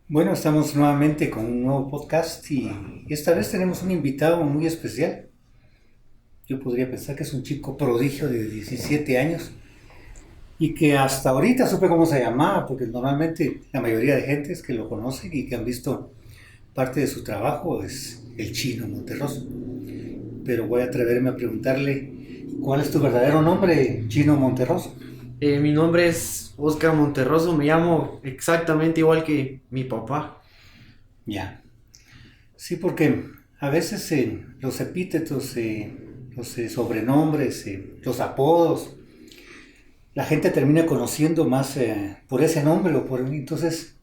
Bueno, estamos nuevamente con un nuevo podcast y esta vez tenemos un invitado muy especial. Yo podría pensar que es un chico prodigio de 17 años y que hasta ahorita supe cómo se llamaba, porque normalmente la mayoría de gentes que lo conocen y que han visto parte de su trabajo es el Chino Monterroso. Pero voy a atreverme a preguntarle, ¿cuál es tu verdadero nombre, Chino Monterroso? Mi nombre es Oscar Monterroso, me llamo exactamente igual que mi papá. Ya. Sí, porque a veces los epítetos, los sobrenombres, los apodos, la gente termina conociendo más por ese nombre o por entonces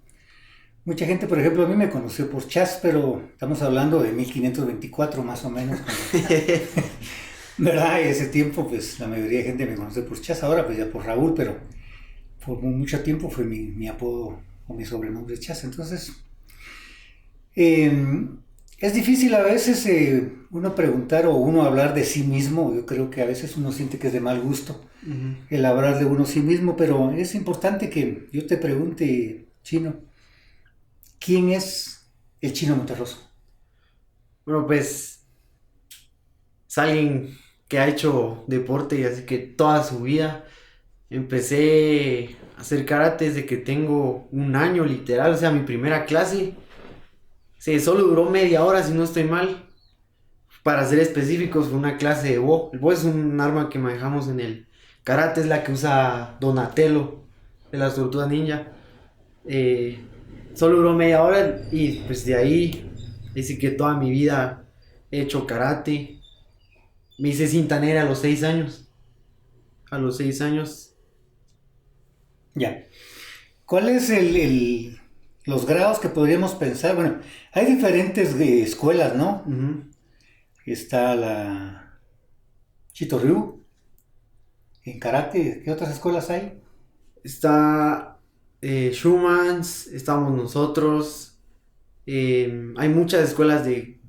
mucha gente, por ejemplo, a mí me conoció por Chas, pero estamos hablando de 1524 más o menos, ¿verdad? Y ese tiempo, pues la mayoría de gente me conoce por Chas, ahora pues ya por Raúl, pero por mucho tiempo fue mi apodo o mi sobrenombre Chas. Entonces, Eh, es difícil a veces uno preguntar o uno hablar de sí mismo. Yo creo que a veces uno siente que es de mal gusto Ujú. el hablar de uno sí mismo, pero es importante que yo te pregunte, Chino, ¿quién es el Chino Monterroso? Bueno, pues es alguien que ha hecho deporte y así que toda su vida empecé a hacer karate desde que tengo un año literal, o sea, mi primera clase. Sí, solo duró media hora si no estoy mal. Para ser específicos, fue una clase de Bo. El Bo es un arma que manejamos en el karate, es la que usa Donatello de las Tortugas Ninja. Eh, Solo duró media hora y pues de ahí, dice que toda mi vida he hecho karate. Me hice cinta negra a los 6 años. A los 6 años. Ya. ¿Cuál es los grados que podríamos pensar? Bueno, hay diferentes escuelas, ¿no? Ujú. Está la Chitorriu en karate. ¿Qué otras escuelas hay? Está Schumann's, estamos nosotros. Hay muchas escuelas de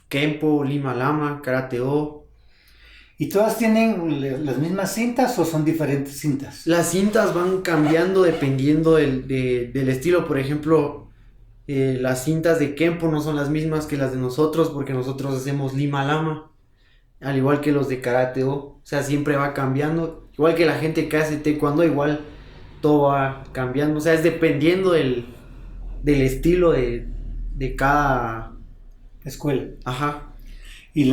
Kempo, Lima Lama, Karate O. ¿Y todas tienen las mismas cintas o son diferentes cintas? Las cintas van cambiando dependiendo del estilo. Por ejemplo, las cintas de Kempo no son las mismas que las de nosotros porque nosotros hacemos Lima Lama. Al igual que los de Karate O. O sea, siempre va cambiando. Igual que la gente que hace Taekwondo, igual todo va cambiando. O sea, es dependiendo del estilo de cada... Escuela. Ajá, Y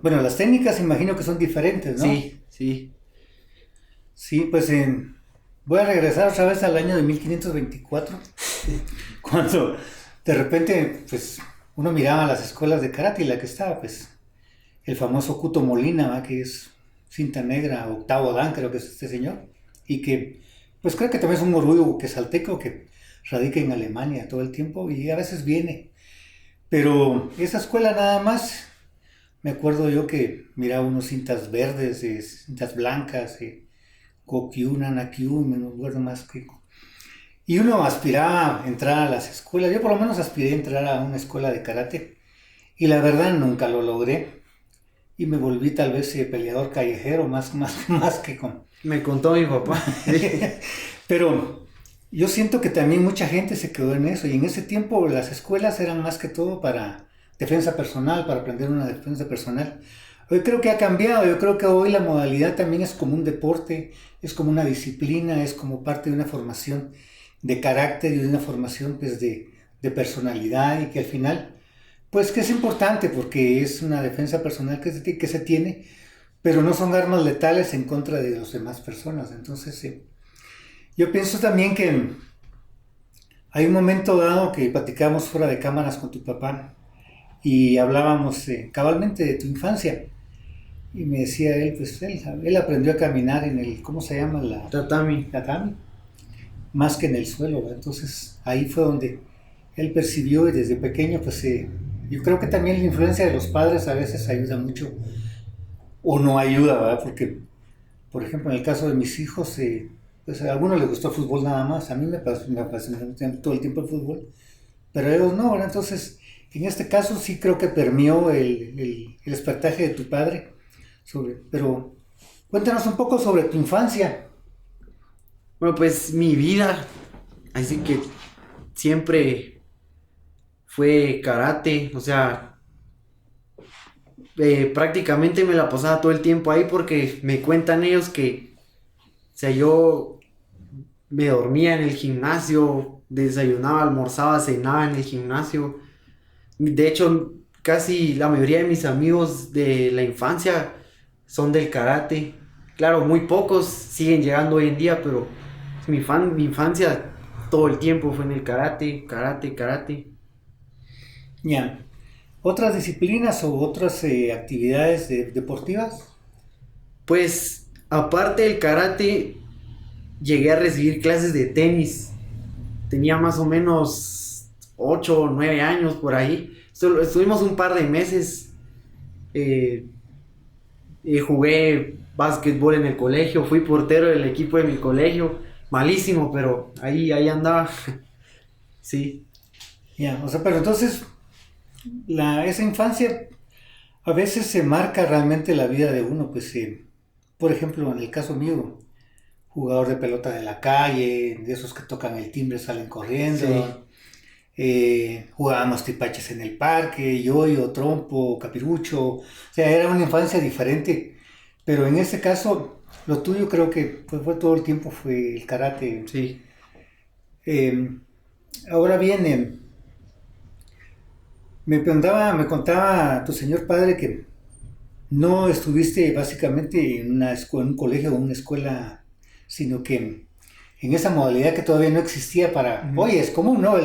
bueno, las técnicas imagino que son diferentes, ¿no? sí, sí. Sí, pues voy a regresar otra vez al año de 1524, cuando de repente, pues, uno miraba las escuelas de karate y la que estaba, pues, el famoso Kuto Molina, ¿va? Que es cinta negra, octavo dan, creo que es este señor, y que, pues, creo que también es un orgullo quesalteco que radica en Alemania todo el tiempo y a veces viene. Pero esa escuela nada más. Me acuerdo yo que miraba unos cintas verdes, cintas blancas, Gokyu, Nanakyu, me no acuerdo más que. Y uno aspiraba a entrar a las escuelas. Yo por lo menos aspiré a entrar a una escuela de karate. Y la verdad nunca lo logré. Y me volví tal vez peleador callejero, más que con. Me contó mi papá. Pero yo siento que también mucha gente se quedó en eso. Y en ese tiempo las escuelas eran más que todo para defensa personal, para aprender una defensa personal. Hoy creo que ha cambiado, yo creo que hoy la modalidad también es como un deporte, es como una disciplina, es como parte de una formación de carácter y de una formación pues de personalidad y que al final, pues que es importante porque es una defensa personal que se tiene, pero no son armas letales en contra de las demás personas. Entonces, yo pienso también que hay un momento dado que platicábamos fuera de cámaras con tu papá y hablábamos cabalmente de tu infancia. Y me decía él, pues él aprendió a caminar en el, ¿cómo se llama? Tatami. Tatami, más que en el suelo, ¿verdad? Entonces ahí fue donde él percibió y desde pequeño, pues yo creo que también la influencia de los padres a veces ayuda mucho o no ayuda, ¿verdad? Porque, por ejemplo, en el caso de mis hijos, pues a algunos les gustó el fútbol nada más, a mí me apasionó todo el tiempo el fútbol, pero a ellos no, ¿verdad? Entonces, en este caso sí creo que permeó el despertaje de tu padre pero cuéntanos un poco sobre tu infancia. Bueno, pues mi vida. Así que siempre. fue karate, o sea, prácticamente me la pasaba todo el tiempo ahí porque me cuentan ellos que, o sea, yo me dormía en el gimnasio, desayunaba, almorzaba, cenaba en el gimnasio. De hecho, casi la mayoría de mis amigos de la infancia son del karate. Claro, muy pocos siguen llegando hoy en día, pero mi infancia todo el tiempo fue en el karate, karate, karate. Ya. ¿Otras disciplinas o otras actividades deportivas? Pues, aparte del karate, llegué a recibir clases de tenis. Tenía más o menos 8 o 9 años por ahí. Estuvimos un par de meses. eh, Jugué básquetbol en el colegio, fui portero del equipo de mi colegio. Malísimo, pero ahí andaba. Sí. Ya, o sea, pero entonces esa infancia a veces se marca realmente la vida de uno, pues, por ejemplo, en el caso mío, jugador de pelota de la calle, de esos que tocan el timbre salen Sí. corriendo, jugábamos tipaches en el parque, yoyo, trompo, capirucho, o sea, era una infancia diferente, pero en este caso, lo tuyo creo que fue todo el tiempo, fue el karate. Sí. Eh, Ahora bien, me contaba tu señor padre que no estuviste básicamente en en un colegio o una escuela, sino que en esa modalidad que todavía no existía para, Ujú. oye, es común, ¿no?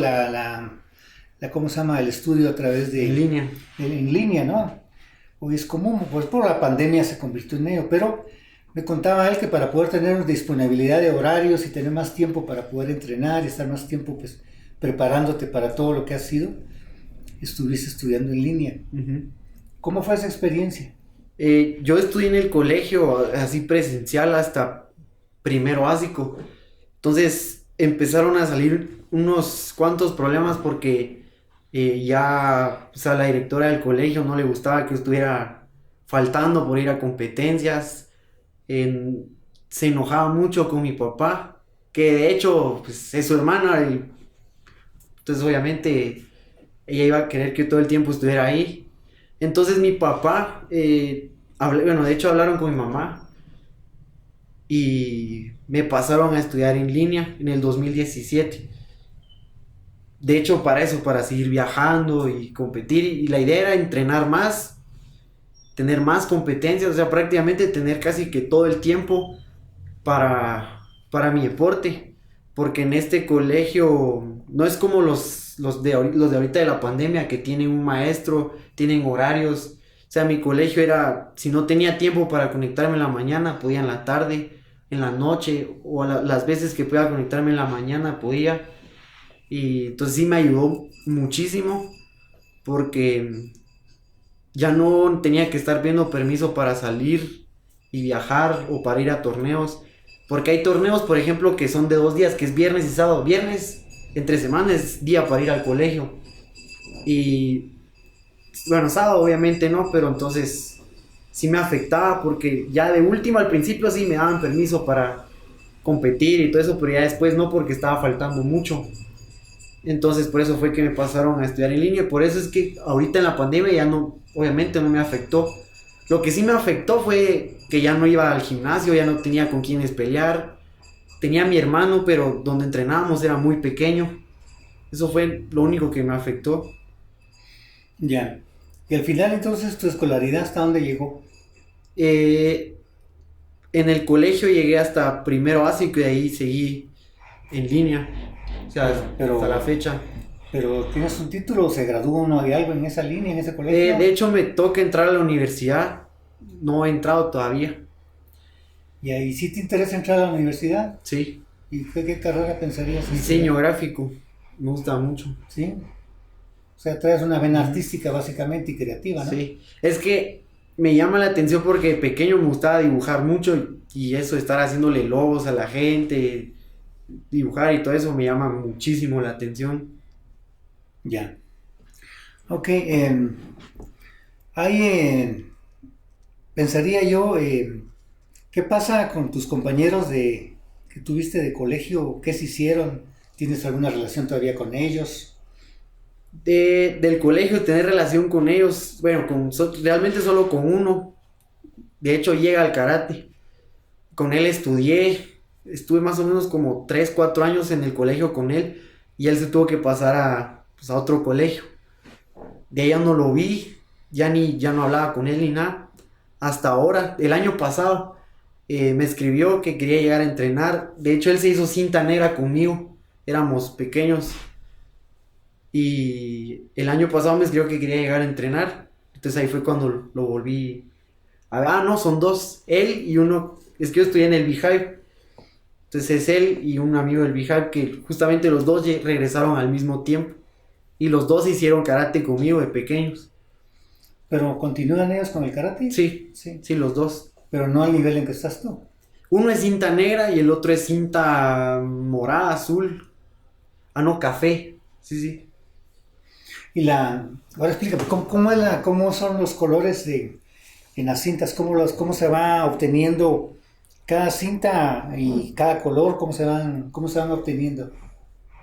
¿Cómo se llama? El estudio a través En línea. en línea, ¿no? Hoy es común, pues por la pandemia se convirtió en ello, pero me contaba él que para poder tener disponibilidad de horarios y tener más tiempo para poder entrenar y estar más tiempo, pues, preparándote para todo lo que has sido, estuviste estudiando en línea. Ujú. ¿Cómo fue esa experiencia? Yo estudié en el colegio así presencial hasta primero básico. Entonces empezaron a salir unos cuantos problemas porque ya, o sea, la directora del colegio no le gustaba que estuviera faltando por ir a competencias. En- Se enojaba mucho con mi papá, que de hecho pues, es su hermana, y entonces obviamente ella iba a querer que todo el tiempo estuviera ahí. Entonces mi papá, bueno, de hecho hablaron con mi mamá y me pasaron a estudiar en línea en el 2017. De hecho, para eso, para seguir viajando y competir, y la idea era entrenar más, tener más competencias, o sea, prácticamente tener casi que todo el tiempo para mi deporte, porque en este colegio no es como los de ahorita de la pandemia que tienen un maestro, tienen horarios. O sea, mi colegio era, si no tenía tiempo para conectarme en la mañana, podía en la tarde, en la noche, o las veces que pueda conectarme en la mañana, podía. Y entonces sí me ayudó muchísimo, porque ya no tenía que estar viendo permiso para salir y viajar o para ir a torneos. Porque hay torneos, por ejemplo, que son de 2 días, que es viernes y sábado. Viernes, entre semana, es día para ir al colegio. Y bueno, sábado obviamente no, pero entonces sí me afectaba porque ya de último al principio sí me daban permiso para competir y todo eso, pero ya después no porque estaba faltando mucho. Entonces por eso fue que me pasaron a estudiar en línea. Por eso es que ahorita en la pandemia ya no, obviamente no me afectó. Lo que sí me afectó fue que ya no iba al gimnasio, ya no tenía con quiénes pelear. Tenía a mi hermano, pero donde entrenábamos era muy pequeño. Eso fue lo único que me afectó. Ya. Y al final entonces tu escolaridad hasta dónde llegó. Eh, en el colegio llegué hasta primero básico y de ahí seguí en línea. O sea, hasta la Pero, fecha. pero ¿tienes un título o se gradúa uno de algo en esa línea, en ese colegio? De hecho, me toca entrar a la universidad. No he entrado todavía. Y ahí sí te interesa entrar a la universidad. Sí. ¿Y qué carrera pensarías Diseño estudiar? gráfico. Me gusta mucho. ¿Sí? O sea, traes una vena artística básicamente y creativa, ¿no? Sí. Es que me llama la atención porque de pequeño me gustaba dibujar mucho y eso, estar haciéndole logos a la gente, dibujar y todo eso me llama muchísimo la atención. Ya. Ok, hay, pensaría yo, ¿qué pasa con tus compañeros que tuviste de colegio? ¿Qué se hicieron? ¿Tienes alguna relación todavía con ellos? Del colegio, tener relación con ellos, bueno, realmente solo con uno. De hecho, llega al karate. Con él estuve más o menos como 3, 4 años en el colegio con él, y él se tuvo que pasar a otro colegio. De ahí ya no lo vi, ya no hablaba con él ni nada. Hasta ahora, el año pasado, me escribió que quería llegar a entrenar. De hecho, él se hizo cinta negra conmigo, éramos pequeños. Y el año pasado me escribió que quería llegar a entrenar. Entonces ahí fue cuando lo volví a ver. Ah, no, son dos. Él y uno. Es que yo estoy en el Beehive. Entonces es él y un amigo del Beehive que justamente los dos regresaron al mismo tiempo. Y los dos hicieron karate conmigo de pequeños. ¿Pero continúan ellos con el karate? Sí, los dos. Pero no al nivel en que estás tú. Uno es cinta negra y el otro es cinta morada, azul. Ah, no, café. Sí. Ahora explícame, ¿cómo son los colores en las cintas? ¿Cómo se va obteniendo cada cinta y cada color? ¿Cómo se van obteniendo?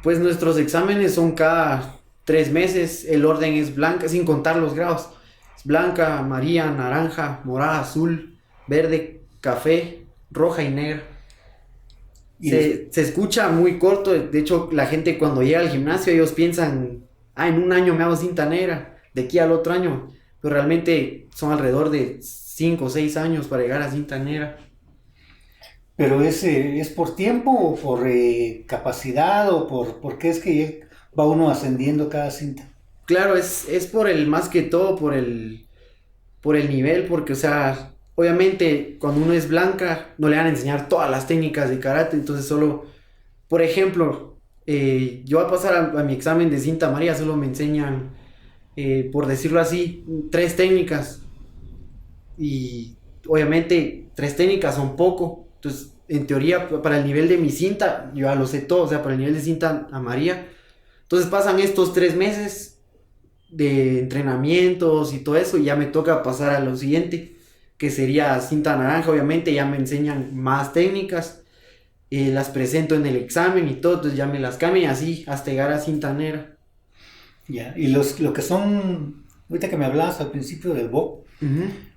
Pues nuestros exámenes son cada 3 meses. El orden es blanca, sin contar los grados. Es blanca, amarilla, naranja, morada, azul, verde, café, roja y negra. Se escucha muy corto. De hecho, la gente cuando llega al gimnasio, ellos piensan... en un año me hago cinta negra, de aquí al otro año, pero realmente son alrededor de 5 o 6 años para llegar a cinta negra. ¿Pero es por tiempo o por capacidad o por qué es que va uno ascendiendo cada cinta? Claro, es más que todo por el nivel, porque, o sea, obviamente cuando uno es blanca no le van a enseñar todas las técnicas de karate, entonces solo, por ejemplo... yo voy a pasar a mi examen de cinta amarilla, solo me enseñan, por decirlo así, 3 técnicas. Y obviamente 3 técnicas son poco. Entonces, en teoría, para el nivel de mi cinta, yo ya lo sé todo, o sea, para el nivel de cinta amarilla. Entonces pasan estos 3 meses de entrenamientos y todo eso, y ya me toca pasar a lo siguiente, que sería cinta naranja. Obviamente ya me enseñan más técnicas. Las presento en el examen y todo, entonces ya me las cambian así hasta llegar a cinta negra. Ya, y lo que son, ahorita que me hablabas al principio del BOP,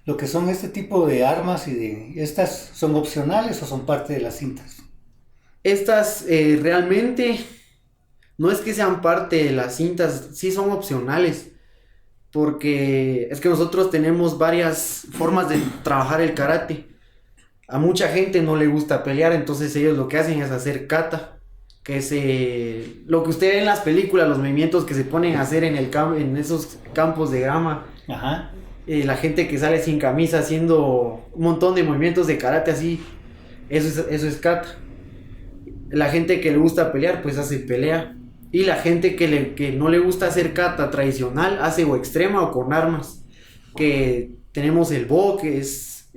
lo que son este tipo de armas ¿estas son opcionales o son parte de las cintas? Estas realmente no es que sean parte de las cintas, sí son opcionales, porque es que nosotros tenemos varias formas de trabajar el karate. A mucha gente no le gusta pelear, entonces ellos lo que hacen es hacer kata, que es lo que usted ve en las películas, los movimientos que se ponen a hacer en esos campos de grama. Ajá. La gente que sale sin camisa haciendo un montón de movimientos de karate así, eso es kata. La gente que le gusta pelear, pues hace pelea. Y la gente que no le gusta hacer kata tradicional, hace o extrema o con armas. Que tenemos el bo, que es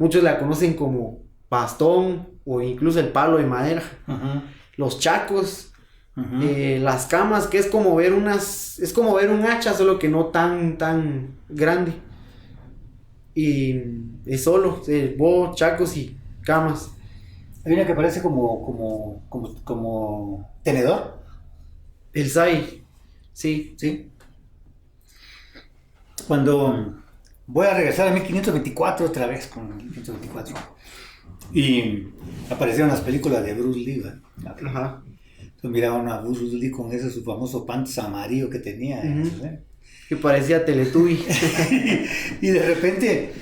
muchos la conocen como bastón o incluso el palo de madera. Uh-huh. Los chacos, uh-huh. Las camas, que es como ver un hacha, solo que no tan grande. Y es solo bo, chacos y camas. Hay una que parece como tenedor. El sai, sí. Cuando voy a regresar a 1524 otra vez con 1524 y aparecieron las películas de Bruce Lee, ¿verdad? Okay. Ajá. Entonces miraban a Bruce Lee con ese su famoso pants amarillo que tenía, uh-huh. Que parecía Teletubby. Y de repente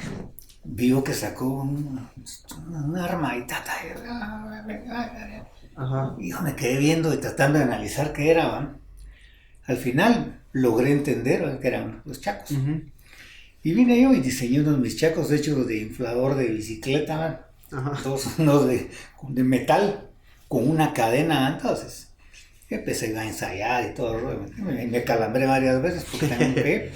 vio que sacó un arma y Ajá. Hijo, me quedé viendo y tratando de analizar qué era, ¿va? Al final logré entender, ¿va?, que eran los chacos. Uh-huh. Y vine yo y diseñé unos mis chacos hechos de inflador de bicicleta, ¿va? Unos de metal con una cadena. Entonces empecé a ensayar y todo. Me calambré varias veces porque tenía un pie.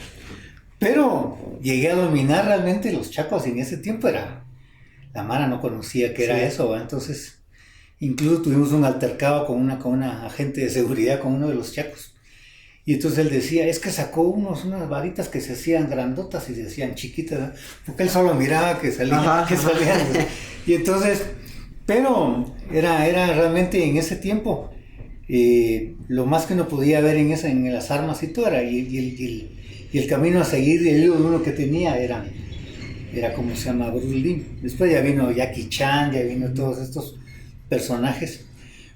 Pero llegué a dominar realmente los chacos, y en ese tiempo la mara no conocía qué era eso, ¿va? Entonces incluso tuvimos un altercado con una agente de seguridad con uno de los chacos. Y entonces él decía, es que sacó unas varitas que se hacían grandotas y se hacían chiquitas, ¿no? Porque él solo miraba que salían. Y entonces, pero era realmente en ese tiempo, lo más que uno podía ver en las armas y todo era, y el camino a seguir, el hilo uno que tenía era como se llama, Bruce Lee. Después ya vino Jackie Chan, ya vino todos estos personajes.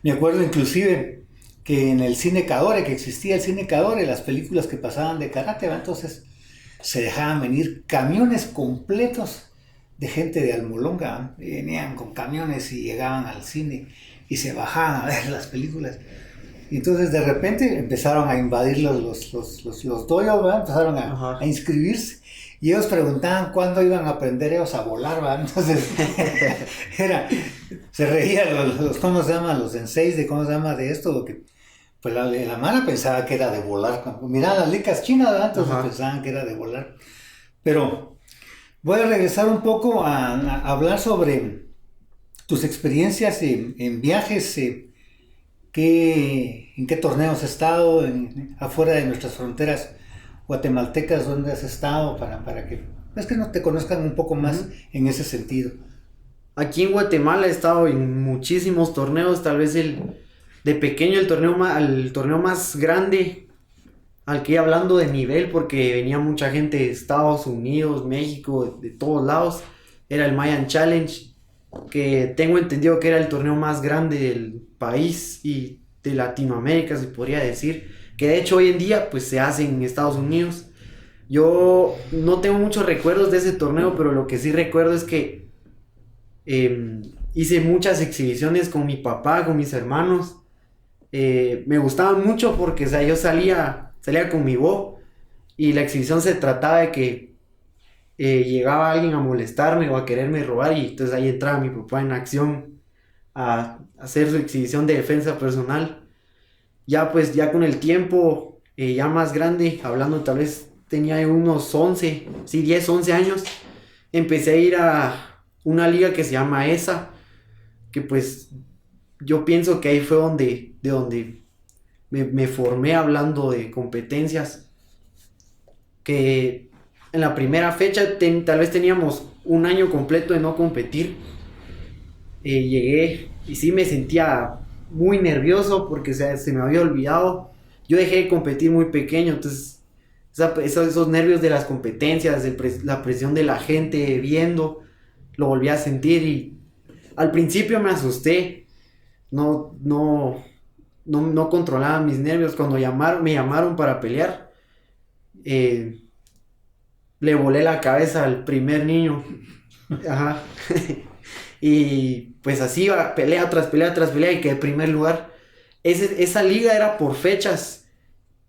Me acuerdo inclusive que en el cine Kadore, que existía el cine Kadore, las películas que pasaban de karate, ¿va? Entonces se dejaban venir camiones completos de gente de Almolonga, ¿va? Venían con camiones y llegaban al cine y se bajaban a ver las películas. Y entonces de repente empezaron a invadir los doyos, ¿va? Empezaron a inscribirse. Y ellos preguntaban cuándo iban a aprender ellos a volar, ¿va? Entonces, se reían ¿cómo se llaman? Los senseis de cómo se llama de esto, que pues la mara pensaba que era de volar. Miraban las licas chinas, ¿va? Entonces pensaban que era de volar. Pero voy a regresar un poco a hablar sobre tus experiencias en viajes, ¿en qué torneos has estado, afuera de nuestras fronteras guatemaltecas, dónde has estado, para que no te conozcan un poco más en ese sentido? Aquí en Guatemala he estado en muchísimos torneos, tal vez de pequeño el torneo más grande, al que iba hablando de nivel, porque venía mucha gente de Estados Unidos, México, de todos lados, era el Mayan Challenge, que tengo entendido que era el torneo más grande del país y de Latinoamérica, se podría decir, que de hecho hoy en día pues se hace en Estados Unidos. Yo no tengo muchos recuerdos de ese torneo, pero lo que sí recuerdo es que hice muchas exhibiciones con mi papá, con mis hermanos. Me gustaba mucho porque, o sea, yo salía con mi bo y la exhibición se trataba de que llegaba alguien a molestarme o a quererme robar, y entonces ahí entraba mi papá en acción a hacer su exhibición de defensa personal. Ya con el tiempo, ya más grande, hablando tal vez tenía unos 10, 11 años, empecé a ir a una liga que se llama ESA, que pues yo pienso que ahí fue de donde me formé hablando de competencias, que en la primera fecha tal vez teníamos un año completo de no competir. Llegué y sí me sentía muy nervioso porque, o sea, se me había olvidado. Yo dejé de competir muy pequeño, entonces esos nervios de las competencias, la presión de la gente viendo, lo volví a sentir, y al principio me asusté, no controlaba mis nervios. Cuando me llamaron para pelear, le volé la cabeza al primer niño. Ajá. Y pues así iba, pelea tras pelea, y quedé en primer lugar. Esa liga era por fechas.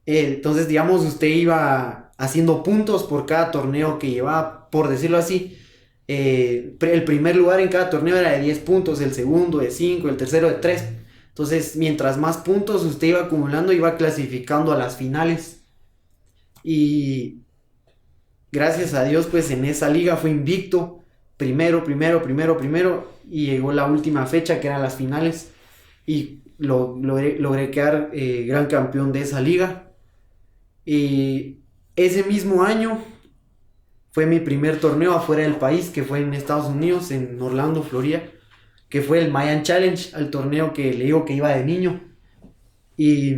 Entonces, digamos, usted iba haciendo puntos por cada torneo que llevaba, por decirlo así. El primer lugar en cada torneo era de 10 puntos, el segundo de 5, el tercero de 3. Entonces, mientras más puntos usted iba acumulando, iba clasificando a las finales. Y gracias a Dios, pues en esa liga fue invicto. Primero, y llegó la última fecha, que eran las finales, y logré quedar gran campeón de esa liga. Y ese mismo año fue mi primer torneo afuera del país, que fue en Estados Unidos, en Orlando, Florida, que fue el Mayan Challenge, al torneo que le digo que iba de niño. Y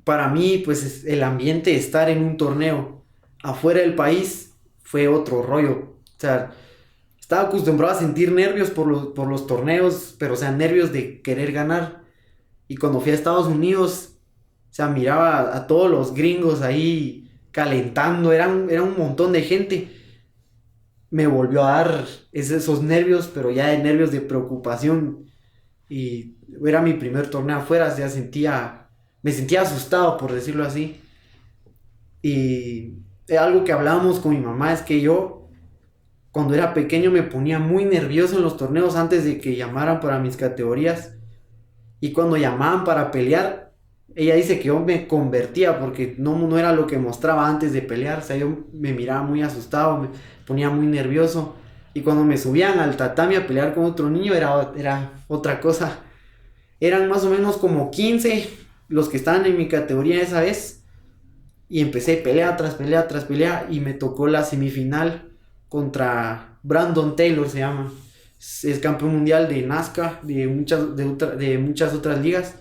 para mí, pues el ambiente de estar en un torneo afuera del país fue otro rollo. O sea, estaba acostumbrado a sentir nervios por los torneos, pero, o sea, nervios de querer ganar. Y cuando fui a Estados Unidos, o sea, miraba a todos los gringos ahí calentando, era un montón de gente. Me volvió a dar esos nervios, pero ya de nervios de preocupación. Y era mi primer torneo afuera, o sea, me sentía asustado, por decirlo así. Y algo que hablábamos con mi mamá es que yo, cuando era pequeño, me ponía muy nervioso en los torneos antes de que llamaran para mis categorías. Y cuando llamaban para pelear, ella dice que yo me convertía porque no era lo que mostraba antes de pelear. O sea, yo me miraba muy asustado, me ponía muy nervioso. Y cuando me subían al tatami a pelear con otro niño, era otra cosa. Eran más o menos como 15 los que estaban en mi categoría esa vez. Y empecé pelea tras pelea, y me tocó la semifinal contra Brandon Taylor, se llama. Es campeón mundial de NASCAR, de muchas otras ligas.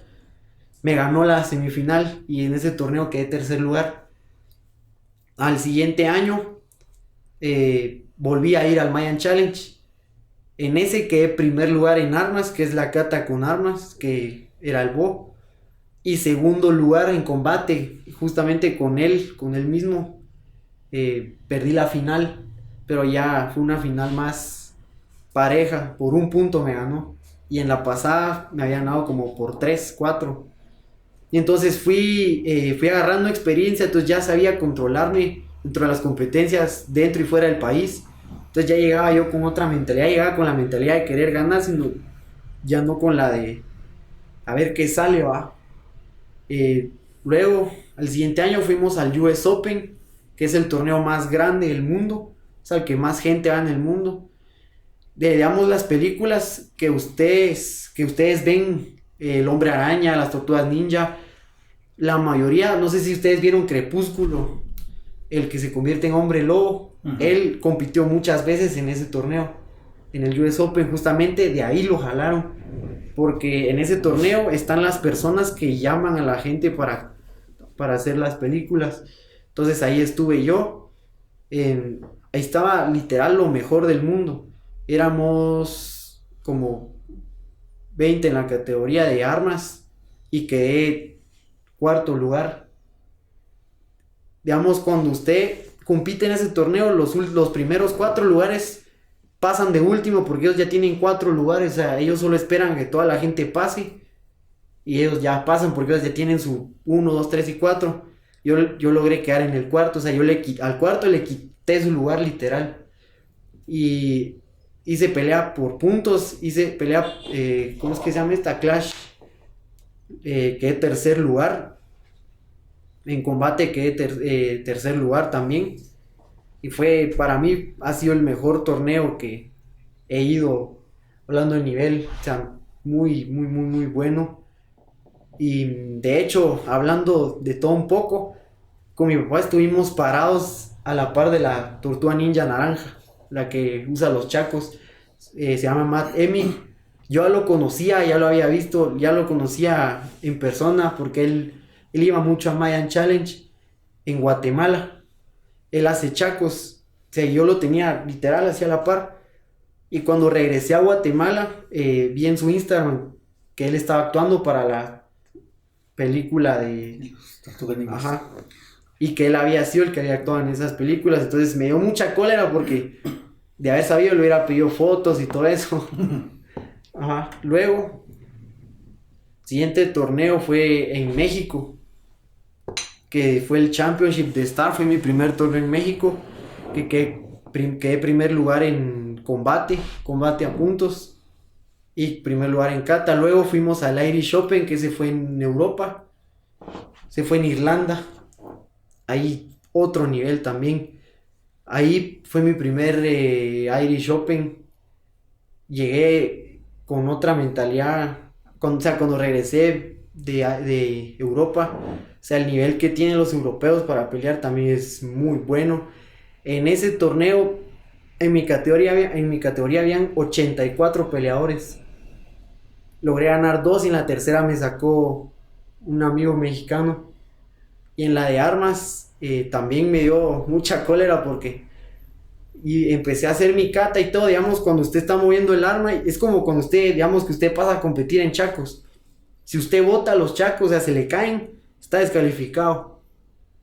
me ganó la semifinal y en ese torneo quedé tercer lugar. Al siguiente año volví a ir al Mayan Challenge. En ese quedé primer lugar en armas, que es la kata con armas, que era el bo. Y segundo lugar en combate, justamente con él mismo. Perdí la final, pero ya fue una final más pareja, por un punto me ganó. Y en la pasada me había ganado como por 3, 4. Y entonces fui agarrando experiencia, entonces ya sabía controlarme dentro de las competencias dentro y fuera del país. Entonces ya llegaba yo con otra mentalidad, llegaba con la mentalidad de querer ganar, sino ya no con la de a ver qué sale, va. Luego, al siguiente año fuimos al US Open, que es el torneo más grande del mundo, o sea, el que más gente va en el mundo. Digamos, las películas que ustedes ven, El Hombre Araña, Las Tortugas Ninja, la mayoría, no sé si ustedes vieron Crepúsculo, el que se convierte en hombre lobo. Uh-huh. Él compitió muchas veces en ese torneo, en el US Open, justamente de ahí lo jalaron, porque en ese torneo están las personas que llaman a la gente para hacer las películas. Entonces ahí estuve yo, ahí estaba literal lo mejor del mundo. Éramos como 20 en la categoría de armas y quedé cuarto lugar. Digamos, cuando usted compite en ese torneo, los primeros 4 lugares pasan de último porque ellos ya tienen 4 lugares, o sea, ellos solo esperan que toda la gente pase y ellos ya pasan porque ellos ya tienen su 1, 2, 3 y 4. Yo logré quedar en el cuarto, o sea, al cuarto le quité su lugar literal. Y hice pelea por puntos, hice pelea, ¿cómo es que se llama esta? Clash. Quedé tercer lugar. En combate quedé tercer lugar también. Y para mí, ha sido el mejor torneo que he ido, hablando de nivel, o sea, muy, muy, muy, muy bueno. Y de hecho, hablando de todo un poco, con mi papá estuvimos parados a la par de la tortuga ninja naranja, la que usa los chacos. Se llama Matt Emi. Yo ya lo conocía, ya lo había visto, ya lo conocía en persona porque él iba mucho a Mayan Challenge en Guatemala. Él hace chacos, o sea, yo lo tenía literal hacia la par. Y cuando regresé a Guatemala, vi en su Instagram que él estaba actuando para la película de Tortugas Ninja. Ajá. Y que él había sido el que había actuado en esas películas. Entonces me dio mucha cólera porque de haber sabido le hubiera pedido fotos y todo eso. Ajá. Luego, siguiente torneo fue en México, que fue el Championship de Star. Fue mi primer torneo en México, que quedé primer lugar en combate a puntos, y primer lugar en kata. Luego fuimos al Irish Open, que se fue en Europa, se fue en Irlanda. Ahí otro nivel también. Ahí fue mi primer Irish Open. Llegué con otra mentalidad. Cuando regresé de Europa, o sea, el nivel que tienen los europeos para pelear también es muy bueno. En ese torneo, en mi categoría habían 84 peleadores. Logré ganar 2 y en la tercera me sacó un amigo mexicano. Y en la de armas también me dio mucha cólera porque empecé a hacer mi kata y todo. Digamos, cuando usted está moviendo el arma, es como cuando digamos que usted pasa a competir en chacos. Si usted bota los chacos, o sea, se le caen, está descalificado.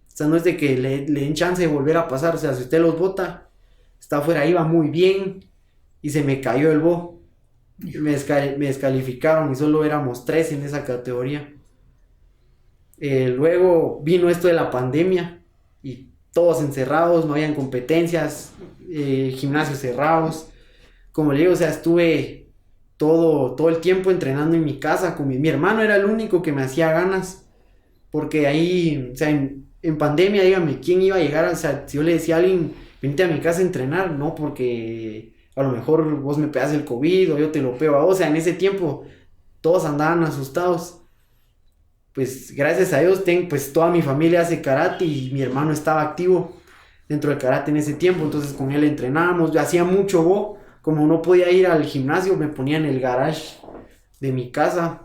O sea, no es de que le den chance de volver a pasar. O sea, si usted los bota, está afuera, iba muy bien y se me cayó el bo. Me descalificaron y solo éramos 3 en esa categoría. Luego vino esto de la pandemia y todos encerrados, no habían competencias, gimnasios cerrados. Como le digo, o sea, estuve todo el tiempo entrenando en mi casa. Con mi hermano era el único que me hacía ganas, porque ahí, o sea, en pandemia, dígame, ¿quién iba a llegar? O sea, si yo le decía a alguien, vente a mi casa a entrenar, no, porque a lo mejor vos me pegas el COVID o yo te lo pego a vos. O sea, en ese tiempo todos andaban asustados. Pues gracias a Dios, pues toda mi familia hace karate y mi hermano estaba activo dentro del karate en ese tiempo. Entonces con él entrenábamos, yo hacía mucho bo. Como no podía ir al gimnasio, me ponía en el garage de mi casa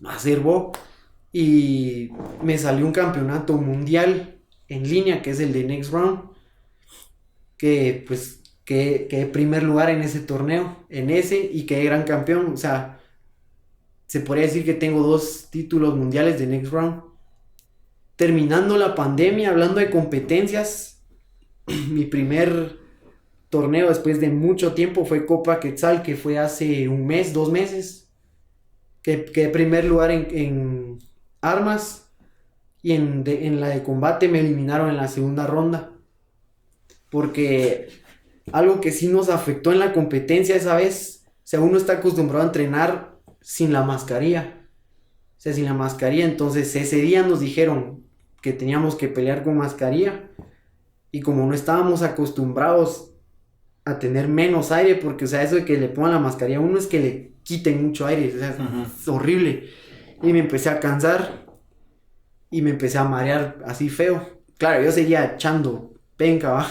a hacer bo. y me salió un campeonato mundial en línea, que es el de Next Round, que pues quedé primer lugar en ese torneo, en ese, y quedé gran campeón. O sea, se podría decir que tengo 2 títulos mundiales de Next Round. Terminando la pandemia, hablando de competencias, mi primer torneo después de mucho tiempo fue Copa Quetzal, que fue hace un mes, 2 meses, que quedé primer lugar en armas, y en la de combate me eliminaron en la segunda ronda, porque algo que sí nos afectó en la competencia esa vez, o sea, uno está acostumbrado a entrenar sin la mascarilla, o sea, sin la mascarilla. Entonces ese día nos dijeron que teníamos que pelear con mascarilla, y como no estábamos acostumbrados a tener menos aire, porque, o sea, eso de que le pongan la mascarilla a uno es que le quiten mucho aire, o sea, es horrible. Y me empecé a cansar y me empecé a marear así feo. Claro, yo seguía echando penca, ¿va?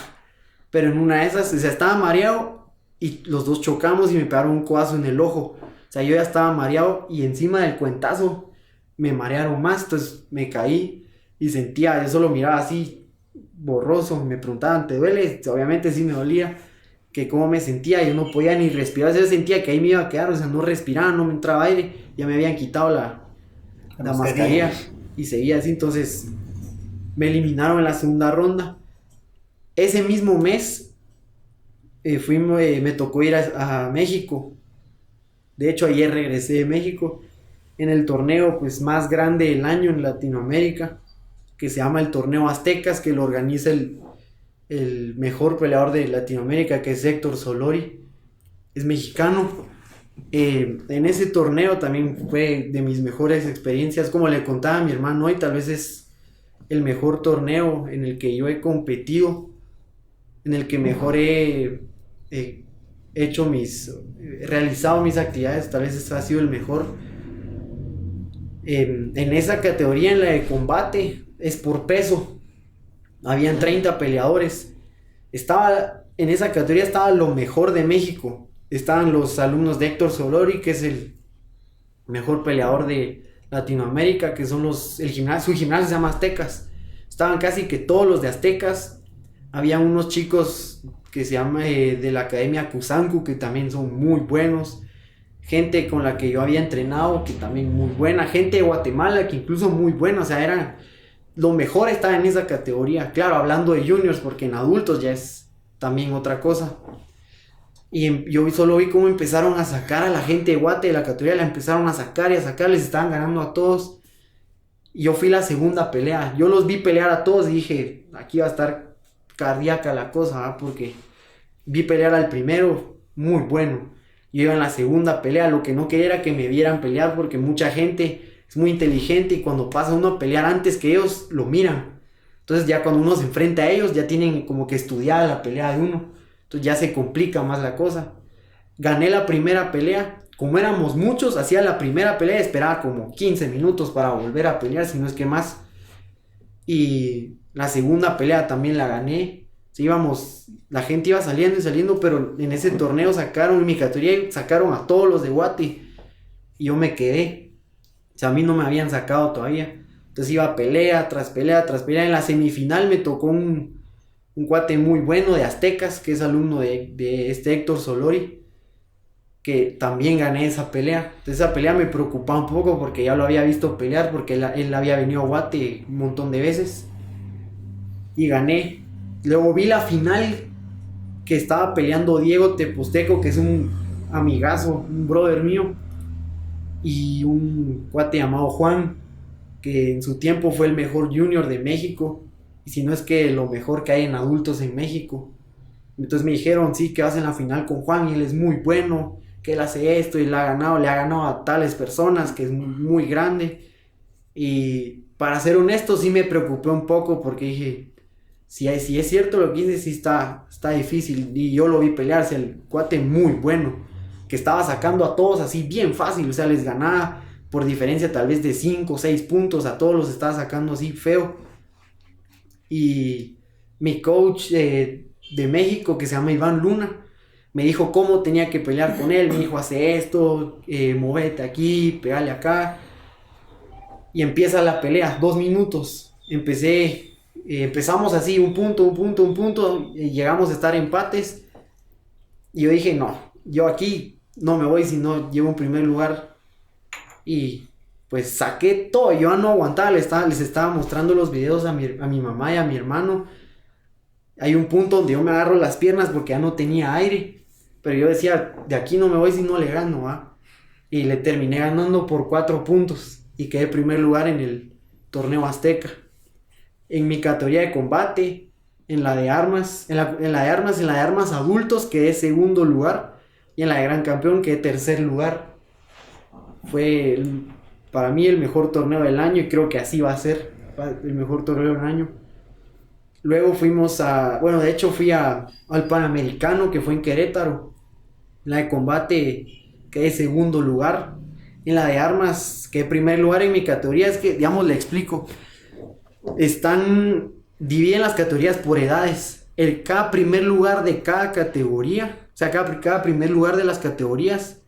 Pero en una de esas, o sea, estaba mareado y los dos chocamos y me pegaron un codazo en el ojo. O sea, yo ya estaba mareado y encima del cuentazo me marearon más, entonces me caí y sentía, yo solo miraba así borroso, me preguntaban, ¿te duele? Obviamente sí me dolía, que cómo me sentía, yo no podía ni respirar, o sea, yo sentía que ahí me iba a quedar, o sea, no respiraba, no me entraba aire, ya me habían quitado la mascarilla y seguía así. Entonces me eliminaron en la segunda ronda. Ese mismo mes me tocó ir a México. De hecho, ayer regresé de México en el torneo pues más grande del año en Latinoamérica, que se llama el Torneo Aztecas, que lo organiza el mejor peleador de Latinoamérica, que es Héctor Solori, es mexicano. En ese torneo también fue de mis mejores experiencias, como le contaba a mi hermano hoy, tal vez es el mejor torneo en el que yo he competido, en el que mejor he realizado mis actividades, tal vez este ha sido el mejor. En esa categoría, en la de combate, es por peso, habían 30 peleadores, en esa categoría estaba lo mejor de México, estaban los alumnos de Héctor Solori, que es el mejor peleador de Latinoamérica, que son su gimnasio se llama Aztecas, estaban casi que todos los de Aztecas, había unos chicos que se llama de la Academia Kusanku, que también son muy buenos, gente con la que yo había entrenado, que también muy buena, gente de Guatemala, que incluso muy buena, o sea, lo mejor estaba en esa categoría, claro, hablando de juniors, porque en adultos ya es también otra cosa. Y yo solo vi cómo empezaron a sacar a la gente de Guate de la categoría, la empezaron a sacar y a sacar, les estaban ganando a todos. Y yo fui la segunda pelea, yo los vi pelear a todos y dije, aquí va a estar cardíaca la cosa, ¿verdad? Porque vi pelear al primero, muy bueno. Yo iba en la segunda pelea, lo que no quería era que me vieran pelear, porque mucha gente es muy inteligente y cuando pasa uno a pelear antes que ellos, lo miran. Entonces ya cuando uno se enfrenta a ellos, ya tienen como que estudiar la pelea de uno. Entonces ya se complica más la cosa. Gané la primera pelea. Como éramos muchos, hacía la primera pelea y esperaba como 15 minutos para volver a pelear, si no es que más. Y la segunda pelea también la gané. Sí, la gente iba saliendo y saliendo, pero en ese torneo en mi categoría sacaron a todos los de Guate y yo me quedé. O sea, a mí no me habían sacado todavía. Entonces iba pelea tras pelea tras pelea. En la semifinal me tocó un cuate muy bueno de Aztecas, que es alumno de este Héctor Solori, que también gané esa pelea. Entonces esa pelea me preocupaba un poco porque ya lo había visto pelear, porque él había venido a Guate un montón de veces y gané. Luego vi la final, que estaba peleando Diego Teposteco, que es un amigazo, un brother mío, y un cuate llamado Juan, que en su tiempo fue el mejor junior de México, y si no es que lo mejor que hay en adultos en México. Entonces me dijeron, sí, que vas en la final con Juan, y él es muy bueno, que él hace esto, y le ha ganado a tales personas, que es muy grande. Y para ser honesto, sí me preocupé un poco, porque dije, si es cierto lo que dice, sí está difícil. Y yo lo vi pelearse, el cuate muy bueno, que estaba sacando a todos así bien fácil, o sea, les ganaba por diferencia tal vez de 5 o 6 puntos, a todos los estaba sacando así feo. Y mi coach de México, que se llama Iván Luna, me dijo cómo tenía que pelear con él, me dijo, hace esto, movete aquí, pegale acá. y empieza la pelea, 2 minutos. Empezamos así, un punto, y llegamos a estar empates. Y yo dije, no, yo aquí no me voy si no llevo un primer lugar. Y pues saqué todo, yo no aguantaba, les estaba mostrando los videos a mi mamá y a mi hermano. Hay un punto donde yo me agarro las piernas porque ya no tenía aire. Pero yo decía, de aquí no me voy si no le gano, ¿va? Y le terminé ganando por 4 puntos. Y quedé primer lugar en el torneo azteca. En mi categoría de combate, en la de armas, en la de armas adultos quedé segundo lugar. Y en la de gran campeón quedé tercer lugar. Fue para mí el mejor torneo del año y creo que así va a ser el mejor torneo del año. Luego de hecho fui al Panamericano que fue en Querétaro. En la de combate quedé segundo lugar. En la de armas quedé primer lugar en mi categoría. Es que, digamos, le explico. Dividen las categorías por edades. Cada primer lugar de cada categoría, o sea, cada primer lugar de las categorías,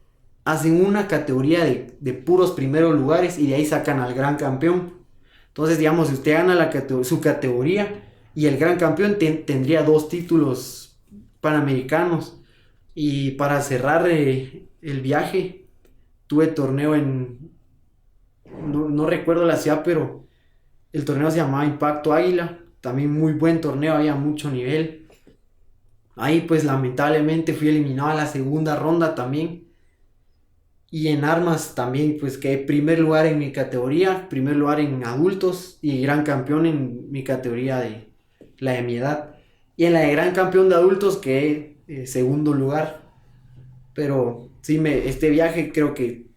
hacen una categoría de puros primeros lugares y de ahí sacan al gran campeón. Entonces, digamos, si usted gana su categoría y el gran campeón tendría 2 títulos panamericanos. Y para cerrar el viaje, tuve torneo no recuerdo la ciudad, pero el torneo se llamaba Impacto Águila. También muy buen torneo, había mucho nivel. Ahí pues lamentablemente fui eliminado a la segunda ronda también. Y en armas también pues quedé primer lugar en mi categoría, primer lugar en adultos y gran campeón en mi categoría de la de mi edad. Y en la de gran campeón de adultos quedé segundo lugar. Pero sí, este viaje creo que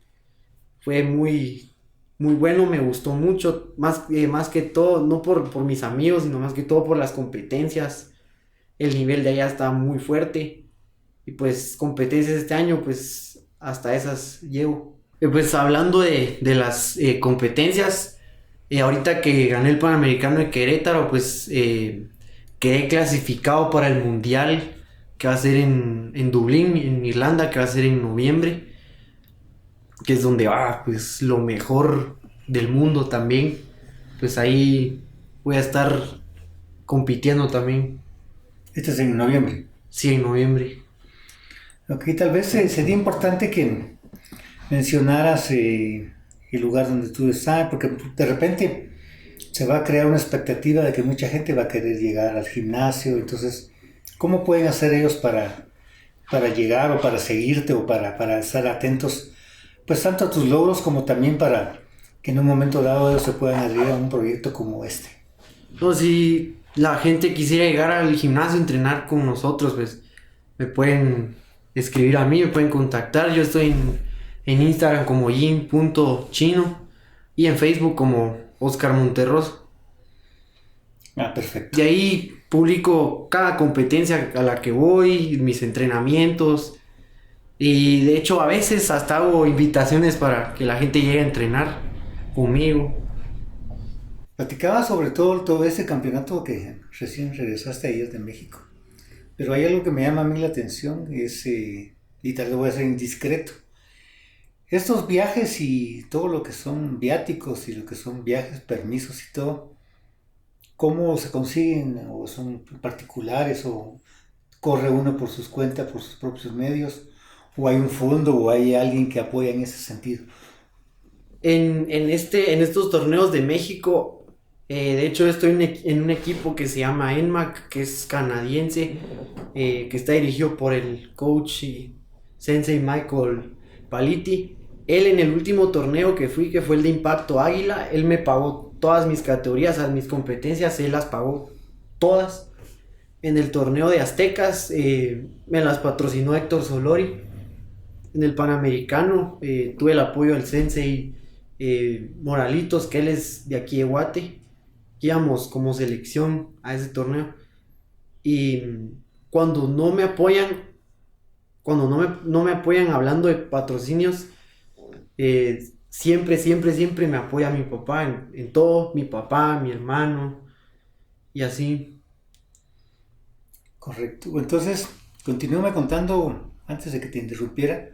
fue muy, muy bueno, me gustó mucho, más que todo, no por mis amigos, sino más que todo por las competencias. El nivel de allá está muy fuerte. Y pues competencias este año, pues hasta esas llevo. Pues hablando de las competencias, ahorita que gané el Panamericano de Querétaro, pues quedé clasificado para el Mundial que va a ser en Dublín, en Irlanda, que va a ser en noviembre, que es donde va pues lo mejor del mundo también. Pues ahí voy a estar compitiendo también. Este es en noviembre. Sí, en noviembre. Ok, tal vez sería importante que mencionaras el lugar donde tú estás, porque de repente se va a crear una expectativa de que mucha gente va a querer llegar al gimnasio. Entonces, ¿cómo pueden hacer ellos para llegar o para seguirte o para estar atentos, pues tanto a tus logros como también para que en un momento dado ellos se puedan adherir a un proyecto como este? No, si la gente quisiera llegar al gimnasio a entrenar con nosotros, pues me pueden escribir a mí, me pueden contactar. Yo estoy en Instagram como yin.chino y en Facebook como Oscar Monterroso. Ah, perfecto. Y ahí publico cada competencia a la que voy, mis entrenamientos. Y de hecho a veces hasta hago invitaciones para que la gente llegue a entrenar conmigo. Platicaba sobre todo ese campeonato que recién regresaste ayer de México. Pero hay algo que me llama a mí la atención, y tal vez voy a ser indiscreto. Estos viajes y todo lo que son viáticos y lo que son viajes, permisos y todo, ¿cómo se consiguen? ¿O son particulares? ¿O corre uno por sus cuentas, por sus propios medios? ¿O hay un fondo o hay alguien que apoya en ese sentido? En estos torneos de México, de hecho estoy en un equipo que se llama NMAC, que es canadiense, que está dirigido por el coach y sensei Michael Paliti. Él en el último torneo que fui, que fue el de Impacto Águila, él me pagó todas mis categorías, mis competencias, él las pagó todas. En el torneo de Aztecas me las patrocinó Héctor Solori. En el Panamericano tuve el apoyo del sensei Moralitos, que él es de aquí de Guate. Íbamos como selección a ese torneo. Y cuando no me apoyan, no me apoyan hablando de patrocinios, siempre me apoya mi papá en todo. Mi papá, mi hermano y así. Correcto. Entonces, continúame contando, antes de que te interrumpiera,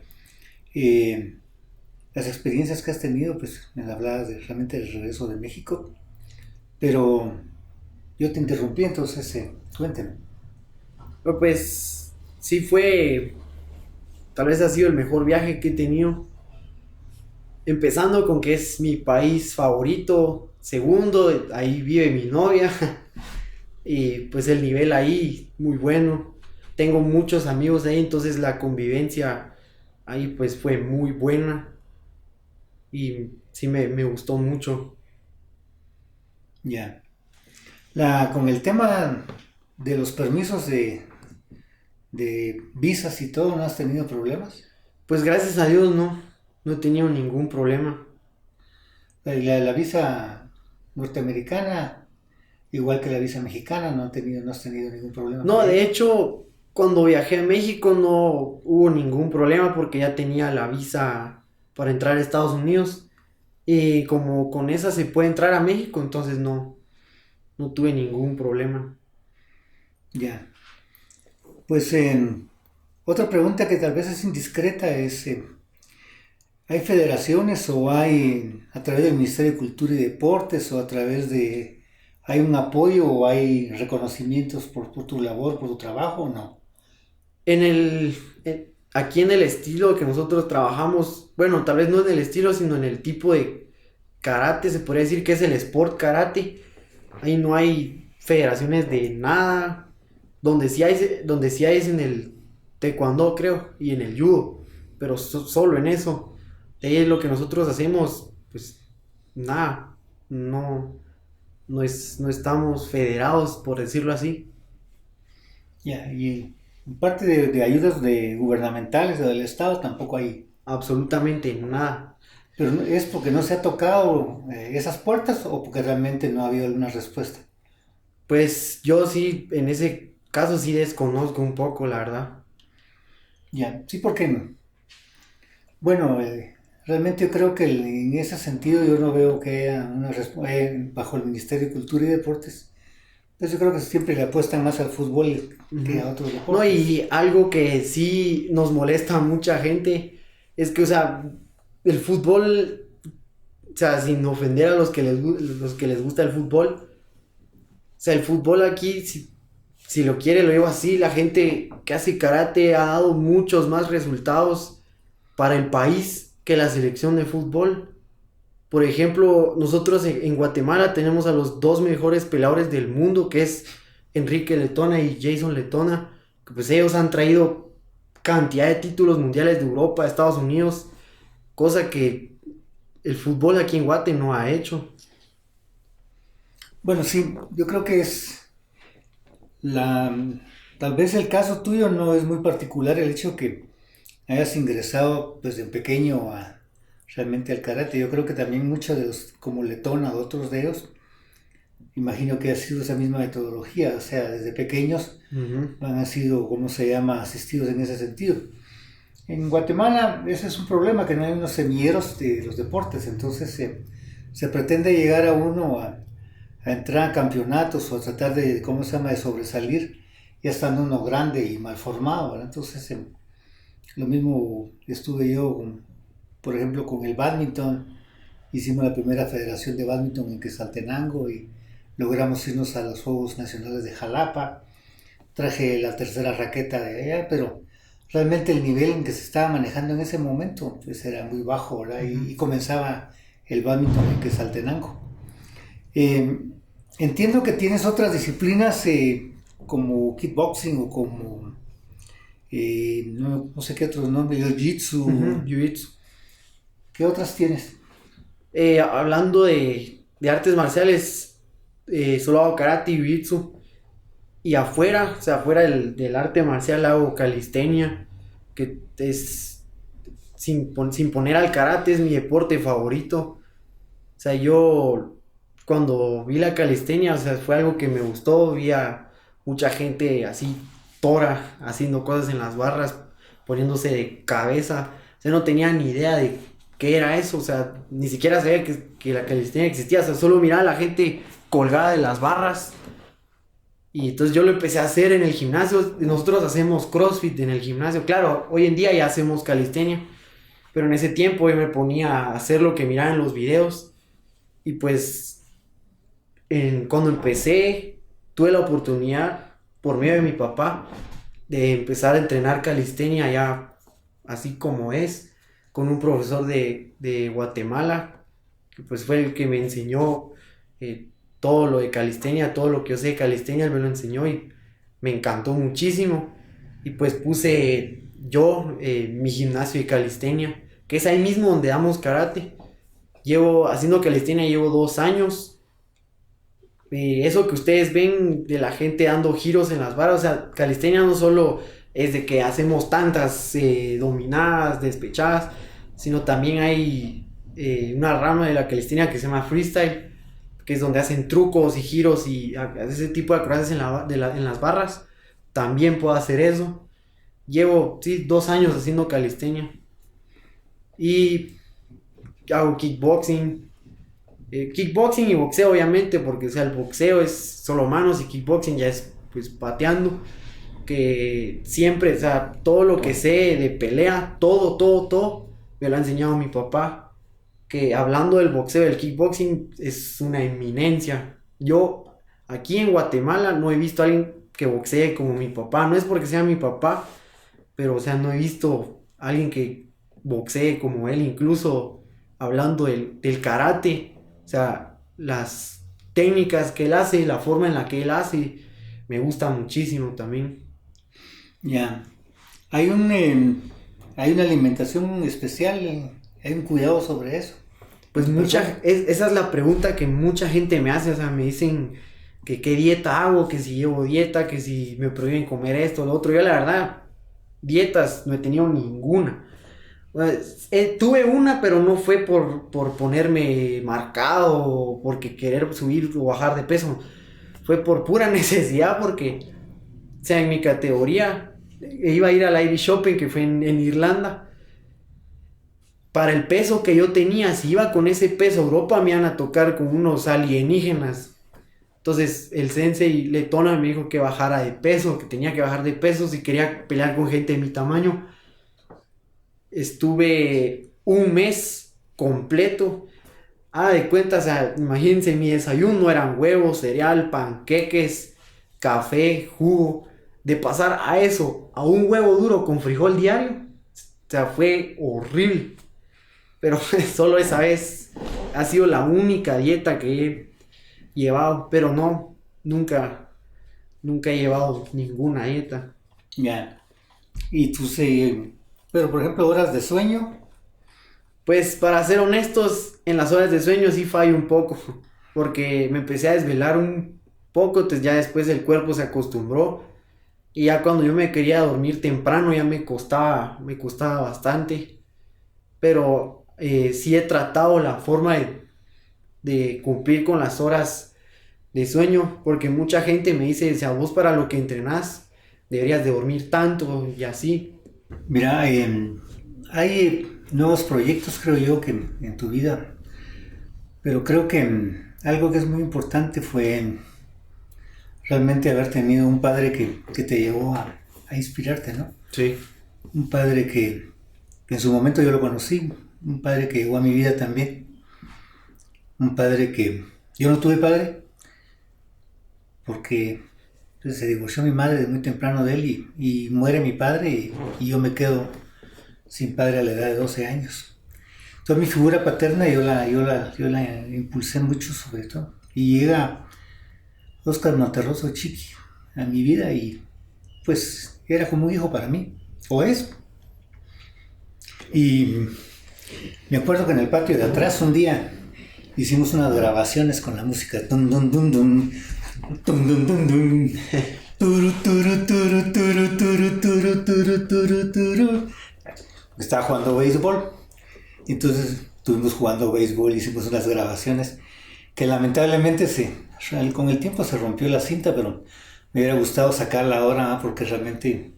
las experiencias que has tenido, pues me hablabas realmente del regreso de México, pero yo te interrumpí, entonces cuéntame. Pero pues sí fue, tal vez ha sido el mejor viaje que he tenido. Empezando con que es mi país favorito, segundo, ahí vive mi novia y pues el nivel ahí muy bueno. Tengo muchos amigos ahí, entonces la convivencia ahí pues fue muy buena y sí me gustó mucho. Ya. Con el tema de los permisos de visas y todo, ¿no has tenido problemas? Pues gracias a Dios no he tenido ningún problema. La visa norteamericana, igual que la visa mexicana, no has tenido ningún problema con No, de ella. hecho, cuando viajé a México no hubo ningún problema porque ya tenía la visa para entrar a Estados Unidos. Y como con esa se puede entrar a México, entonces no tuve ningún problema. Ya. Pues otra pregunta que tal vez es indiscreta es, ¿hay federaciones o hay a través del Ministerio de Cultura y Deportes o a través hay un apoyo o hay reconocimientos por tu labor, por tu trabajo o no? Aquí en el estilo que nosotros trabajamos, bueno, tal vez no en el estilo, sino en el tipo de karate, se podría decir que es el sport karate. Ahí no hay federaciones de nada. Donde sí hay es en el taekwondo, creo, y en el judo, pero solo en eso. De ahí es lo que nosotros hacemos, pues nada, no estamos federados, por decirlo así. Ya, y en parte de ayudas gubernamentales o del Estado tampoco hay. Absolutamente nada. Pero ¿es porque no se ha tocado esas puertas o porque realmente no ha habido alguna respuesta? Pues yo sí, en ese caso sí desconozco un poco, la verdad. Ya, sí, porque no. Bueno, realmente yo creo que en ese sentido yo no veo que haya bajo el Ministerio de Cultura y Deportes. Pues yo creo que siempre le apuestan más al fútbol que a Ujú. otros No, deportes. y algo que sí nos molesta a mucha gente es que, o sea, el fútbol, o sea, sin ofender a los que les gusta el fútbol, o sea, el fútbol aquí, si lo quiere, lo digo así, la gente que hace karate ha dado muchos más resultados para el país que la selección de fútbol. Por ejemplo, nosotros en Guatemala tenemos a los dos mejores peleadores del mundo, que es Enrique Letona y Jason Letona, que pues ellos han traído cantidad de títulos mundiales de Europa, de Estados Unidos, cosa que el fútbol aquí en Guate no ha hecho. Bueno, sí, yo creo que la, tal vez el caso tuyo no es muy particular el hecho que hayas ingresado desde pequeño realmente al karate. Yo creo que también muchos de los, como Letona o otros de ellos, imagino que ha sido esa misma metodología, o sea, desde pequeños Ujú. han sido, ¿cómo se llama?, asistidos en ese sentido. En Guatemala ese es un problema, que no hay unos semilleros de los deportes, entonces se pretende llegar a uno a entrar a campeonatos o a tratar de, ¿cómo se llama?, de sobresalir, ya estando uno grande y mal formado, ¿verdad? Entonces, lo mismo estuve yo, por ejemplo, con el badminton. Hicimos la primera federación de badminton en Quetzaltenango y logramos irnos a los Juegos Nacionales de Jalapa. Traje la tercera raqueta de allá, pero realmente el nivel en que se estaba manejando en ese momento pues era muy bajo, ¿verdad? Y comenzaba el badminton en Quetzaltenango. Eh, Entiendo que tienes otras disciplinas como kickboxing o como no sé qué otros nombres, Ujú, jiu-jitsu. jiu-jitsu. ¿Qué otras tienes? Hablando de artes marciales, solo hago karate y jiu-jitsu. Y afuera, o sea, afuera del arte marcial hago calistenia, que es, sin poner al karate, es mi deporte favorito. O sea, yo cuando vi la calistenia, o sea, fue algo que me gustó, vi a mucha gente así, tora, haciendo cosas en las barras, poniéndose de cabeza. O sea, no tenía ni idea de qué era eso, o sea, ni siquiera sabía que la calistenia existía, o sea, solo miraba a la gente colgada de las barras. Y entonces yo lo empecé a hacer en el gimnasio. Nosotros hacemos CrossFit en el gimnasio. Claro, hoy en día ya hacemos calistenia. Pero en ese tiempo yo me ponía a hacer lo que miraba en los videos. Y pues cuando empecé, tuve la oportunidad, por medio de mi papá, de empezar a entrenar calistenia ya así como es, con un profesor de Guatemala, que pues fue el que me enseñó todo lo de calistenia, todo lo que yo sé de calistenia, él me lo enseñó y me encantó muchísimo. Y pues puse yo mi gimnasio de calistenia, que es ahí mismo donde damos karate. Llevo haciendo calistenia, llevo 2 años. Eso que ustedes ven de la gente dando giros en las barras, o sea, calistenia no solo es de que hacemos tantas dominadas, despechadas, sino también hay una rama de la calistenia que se llama freestyle, que es donde hacen trucos y giros y ese tipo de acrobacias en las barras. También puedo hacer eso. Llevo, sí, 2 años haciendo calistenia. Y hago kickboxing. Kickboxing y boxeo, obviamente, porque o sea, el boxeo es solo manos y kickboxing ya es pues pateando. Que siempre, o sea, todo lo que sé de pelea, todo, me lo ha enseñado mi papá. Que hablando del boxeo, del kickboxing, es una eminencia. Yo aquí en Guatemala no he visto a alguien que boxee como mi papá. No es porque sea mi papá, pero o sea, no he visto a alguien que boxee como él, incluso hablando del karate. O sea, las técnicas que él hace, la forma en la que él hace, me gusta muchísimo también. Ya. Hay hay una alimentación especial, hay un cuidado sobre eso. Pues esa es la pregunta que mucha gente me hace, o sea, me dicen que qué dieta hago, que si llevo dieta, que si me prohíben comer esto, lo otro. Yo la verdad, dietas no he tenido ninguna. Tuve una, pero no fue por ponerme marcado o porque querer subir o bajar de peso. Fue por pura necesidad, porque, o sea, en mi categoría iba a ir al Irish Open, que fue en Irlanda. Para el peso que yo tenía, si iba con ese peso a Europa, me iban a tocar con unos alienígenas. Entonces el sensei Letona me dijo que bajara de peso, que tenía que bajar de peso si quería pelear con gente de mi tamaño. Estuve un mes completo. De cuenta, o sea, imagínense, mi desayuno eran huevos, cereal, panqueques, café, jugo. De pasar a eso, a un huevo duro con frijol diario, o sea, fue horrible. Pero solo esa vez ha sido la única dieta que he llevado. Pero no, nunca he llevado ninguna dieta. Ya. Y tú pero por ejemplo, horas de sueño. Pues para ser honestos, en las horas de sueño sí fallo un poco. Porque me empecé a desvelar un poco, entonces ya después el cuerpo se acostumbró. Y ya cuando yo me quería dormir temprano ya me costaba bastante. Pero sí he tratado la forma de cumplir con las horas de sueño, porque mucha gente me dice, o sea, vos para lo que entrenás deberías de dormir tanto y así. Mira, hay nuevos proyectos, creo yo, que en tu vida, pero creo que algo que es muy importante fue realmente haber tenido un padre que te llevó a inspirarte, ¿no? Sí. Un padre que en su momento yo lo conocí, un padre que llegó a mi vida también, un padre que yo no tuve padre porque pues, se divorció mi madre de muy temprano de él y muere mi padre y yo me quedo sin padre a la edad de 12 años. Entonces mi figura paterna yo la impulsé mucho sobre todo y llega Óscar Monterroso Chiqui a mi vida y pues era como un hijo para mí, o es. Y me acuerdo que en el patio de atrás un día hicimos unas grabaciones con la música. Dun, dun, dun, dun, dun, dun, dun, dun. Turu, turu, turu, turu, turu, turu, turu, turu, turu. Estaba jugando béisbol. Entonces estuvimos jugando béisbol, hicimos unas grabaciones que lamentablemente con el tiempo se rompió la cinta, pero me hubiera gustado sacarla ahora porque realmente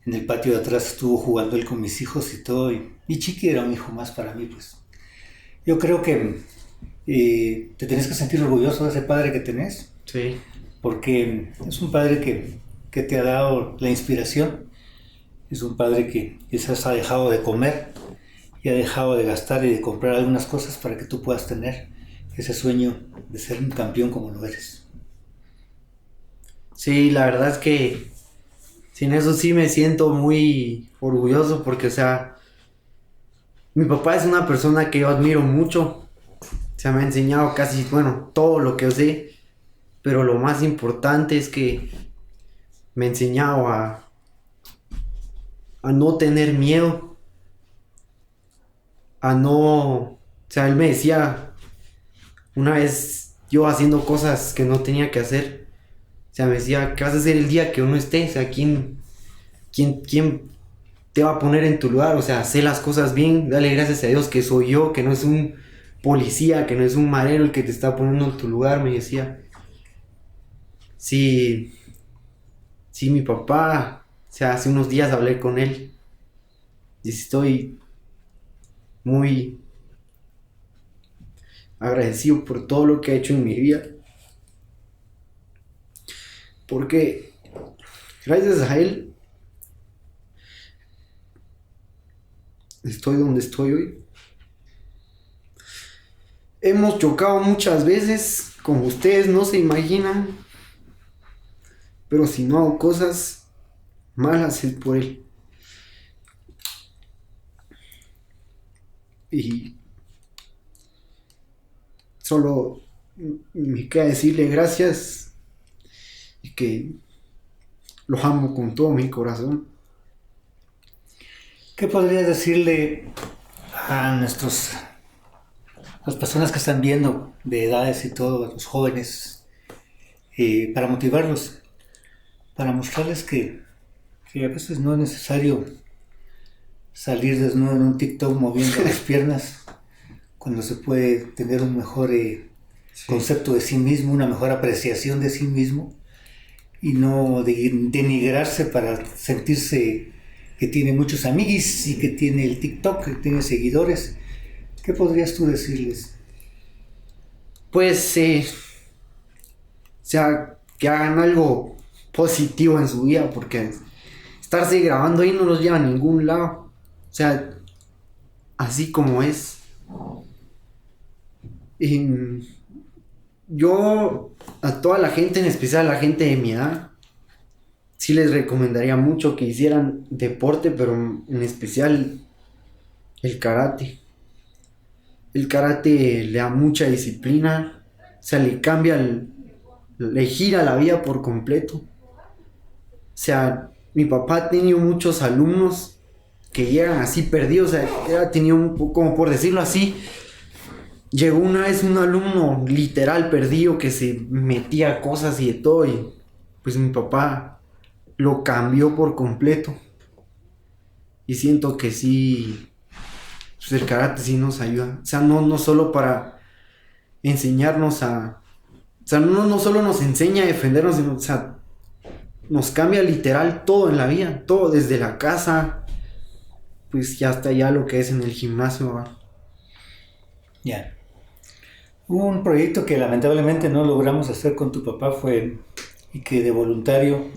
en el patio de atrás estuvo jugando él con mis hijos y todo, y Chiqui era un hijo más para mí, pues. Yo creo que te tenés que sentir orgulloso de ese padre que tenés. Sí. Porque es un padre que te ha dado la inspiración, es un padre que quizás ha dejado de comer y ha dejado de gastar y de comprar algunas cosas para que tú puedas tener ese sueño de ser un campeón como lo eres. Sí, la verdad es que sin eso sí me siento muy orgulloso porque, o sea, mi papá es una persona que yo admiro mucho. O sea, me ha enseñado casi, bueno, todo lo que yo sé. Pero lo más importante es que me ha enseñado a no tener miedo. A no... O sea, él me decía una vez yo haciendo cosas que no tenía que hacer. O sea, me decía, ¿qué vas a hacer el día que uno esté? O sea, ¿quién te va a poner en tu lugar? O sea, hacer las cosas bien, dale gracias a Dios que soy yo, que no es un policía, que no es un marero el que te está poniendo en tu lugar, me decía. Sí, mi papá, o sea, hace unos días hablé con él y estoy muy agradecido por todo lo que ha hecho en mi vida. Porque gracias a él estoy donde estoy hoy. Hemos chocado muchas veces, como ustedes no se imaginan, pero si no hago cosas malas es por él. Y solo me queda decirle gracias y que lo amo con todo mi corazón. ¿Qué podrías decirle a las personas que están viendo de edades y todo, a los jóvenes, para motivarlos, para mostrarles que a veces no es necesario salir desnudo en un TikTok moviendo las piernas, cuando se puede tener un mejor concepto de sí mismo, una mejor apreciación de sí mismo, y no denigrarse para sentirse que tiene muchos amiguis y que tiene el TikTok, que tiene seguidores? ¿Qué podrías tú decirles? Pues, o sea, que hagan algo positivo en su vida, porque estarse grabando ahí no los lleva a ningún lado. O sea, así como es. Y yo a toda la gente, en especial a la gente de mi edad, sí les recomendaría mucho que hicieran deporte, pero en especial el karate. El karate le da mucha disciplina, o sea, le gira la vida por completo. O sea, mi papá ha tenido muchos alumnos que llegan así perdidos, o sea, ha tenido, como por decirlo así, llegó una vez un alumno literal perdido que se metía cosas y de todo, y pues mi papá lo cambió por completo. Y siento que sí, pues el karate sí nos ayuda. O sea, no solo para enseñarnos a... O sea, no solo nos enseña a defendernos, sino, o sea, nos cambia literal todo en la vida. Todo, desde la casa, pues ya hasta ya lo que es en el gimnasio, ¿va? Ya. Un proyecto que lamentablemente no logramos hacer con tu papá fue, y que de voluntario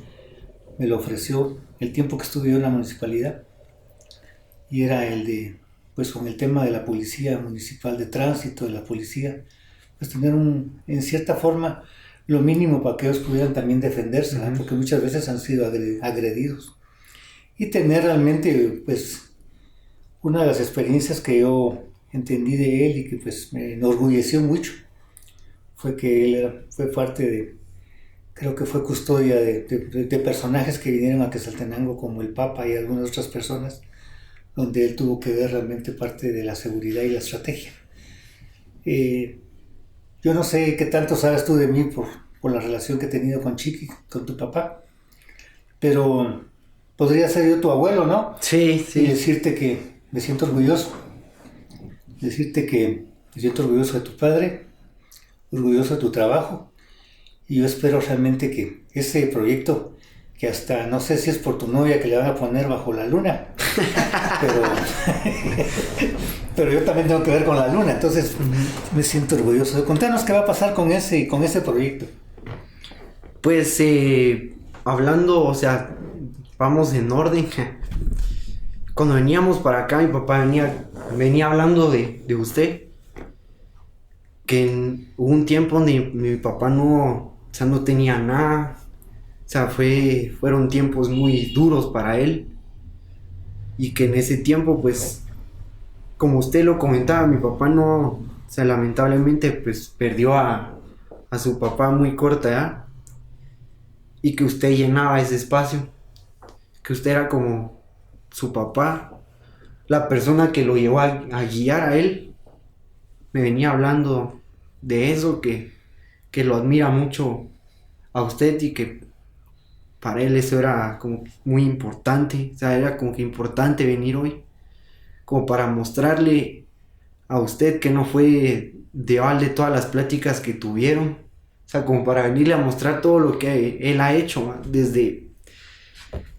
me lo ofreció el tiempo que estuve yo en la municipalidad, y era el de, pues con el tema de la policía municipal de tránsito, de la policía, pues tener en cierta forma, lo mínimo para que ellos pudieran también defenderse, ¿no? Porque muchas veces han sido agredidos. Y tener realmente, pues, una de las experiencias que yo entendí de él y que pues me enorgulleció mucho, fue que él fue parte de, creo que fue custodia de personajes que vinieron a Quetzaltenango, como el Papa y algunas otras personas, donde él tuvo que ver realmente parte de la seguridad y la estrategia. Yo no sé qué tanto sabes tú de mí por la relación que he tenido con Chiqui, con tu papá, pero podría ser yo tu abuelo, ¿no? Sí. Y decirte que me siento orgulloso. Decirte que me siento orgulloso de tu padre, orgulloso de tu trabajo, y yo espero realmente que ese proyecto, que hasta no sé si es por tu novia que le van a poner Bajo la Luna, pero yo también tengo que ver con la luna, entonces me siento orgulloso. Contanos qué va a pasar con ese proyecto. Pues hablando, o sea, vamos en orden. cuando veníamos para acá, mi papá venía hablando de usted, que hubo un tiempo donde mi papá no, o sea, no tenía nada, o sea, fueron tiempos muy duros para él, y que en ese tiempo, pues, como usted lo comentaba, mi papá no, o sea, lamentablemente, pues, perdió a su papá muy corta edad, y que usted llenaba ese espacio, que usted era como su papá, la persona que lo llevó a guiar a él, me venía hablando de eso, que lo admira mucho a usted y que para él eso era como muy importante, o sea, era como que importante venir hoy, como para mostrarle a usted que no fue de balde todas las pláticas que tuvieron, o sea, como para venirle a mostrar todo lo que él ha hecho, man, desde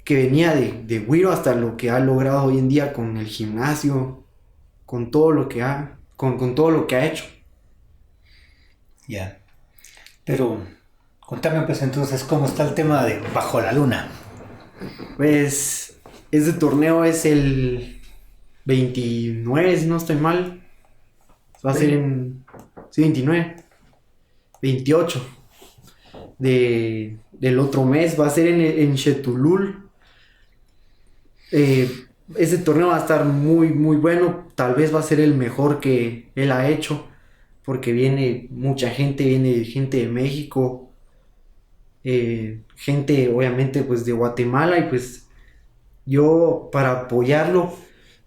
que venía de Wiro hasta lo que ha logrado hoy en día con el gimnasio, con todo lo que con todo lo que ha hecho. Ya. Pero contame pues entonces cómo está el tema de Bajo la Luna. Pues este torneo es el 29, si no estoy mal. Va a ser en... Sí, 29. 28 del otro mes. Va a ser en Chetulul. Ese torneo va a estar muy, muy bueno. Tal vez va a ser el mejor que él ha hecho. Porque viene mucha gente. Viene gente de México. Gente, obviamente, pues de Guatemala. Y pues yo, para apoyarlo,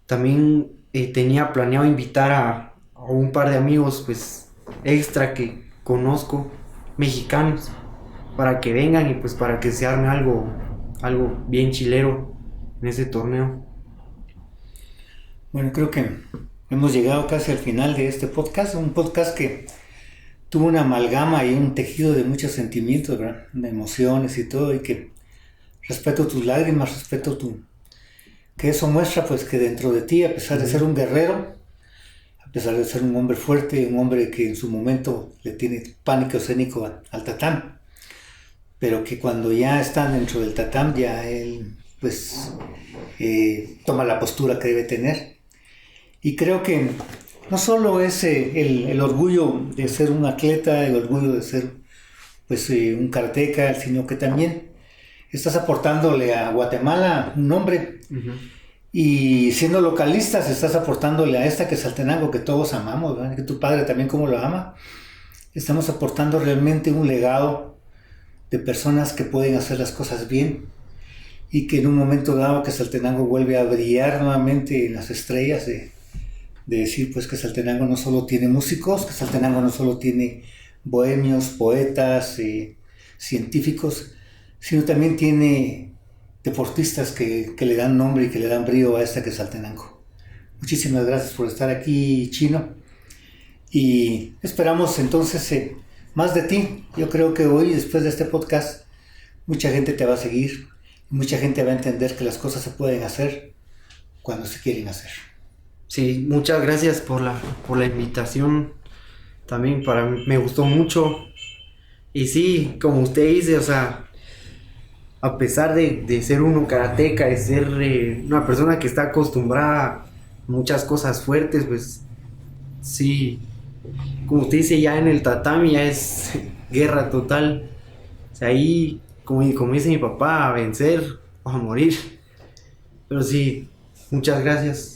también tenía planeado invitar a un par de amigos, pues, extra que conozco, mexicanos, para que vengan y pues para que se arme algo bien chilero en ese torneo. Bueno, creo que hemos llegado casi al final de este podcast, un podcast que tuvo una amalgama y un tejido de muchos sentimientos, ¿verdad? De emociones y todo, y que respeto tus lágrimas, respeto que eso muestra pues que dentro de ti, a pesar de ser un guerrero, a pesar de ser un hombre fuerte, un hombre que en su momento le tiene pánico escénico al tatán, pero que cuando ya está dentro del tatán ya él pues toma la postura que debe tener. Y creo que no solo es el orgullo de ser un atleta, el orgullo de ser pues un karateca, sino que también estás aportándole a Guatemala un nombre. Uh-huh. Y siendo localistas estás aportándole a esta Quetzaltenango que todos amamos, ¿verdad? Que tu padre también como lo ama. Estamos aportando realmente un legado de personas que pueden hacer las cosas bien y que en un momento dado Quetzaltenango vuelve a brillar nuevamente en las estrellas de decir pues que Quetzaltenango no solo tiene músicos, Quetzaltenango no solo tiene bohemios, poetas, científicos, sino también tiene deportistas que le dan nombre y que le dan brío a esta Quetzaltenango. Muchísimas gracias por estar aquí, Chino, y esperamos entonces más de ti. Yo creo que hoy, después de este podcast, mucha gente te va a seguir, mucha gente va a entender que las cosas se pueden hacer cuando se quieren hacer. Sí, muchas gracias por la invitación. También para mí me gustó mucho. Y sí, como usted dice, o sea, a pesar de ser uno karateca, de ser una persona que está acostumbrada a muchas cosas fuertes, pues sí, como usted dice, ya en el tatami ya es guerra total. O sea, ahí, como dice mi papá, a vencer o a morir. Pero sí, muchas gracias.